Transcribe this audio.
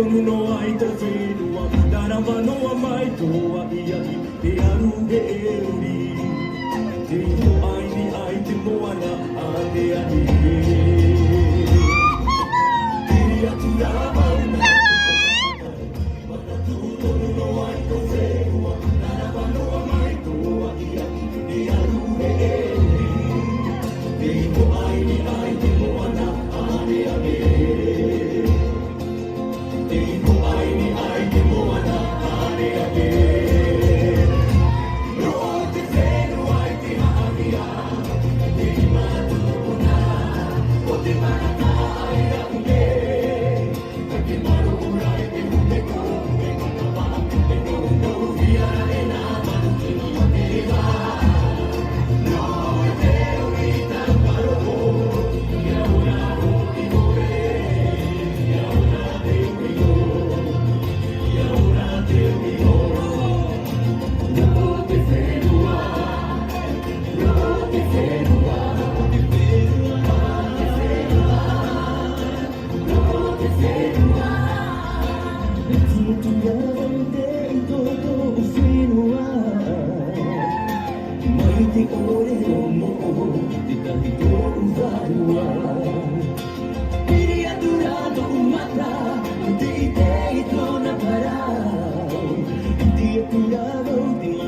nu no ai te whenua Nara wanoa mai toa ia i te aru he euri Te iho ai ni ai te moana a te ani Tiri atu rā mauna Mana tūtonu no ai te whenua Nara wanoa mai toa ia i te aru he euri Te iho ai ni ai te moana a te ani Te ore o mo, te kahi o uwarua Piri aturado umata, te i te i tona parau Te aturado, te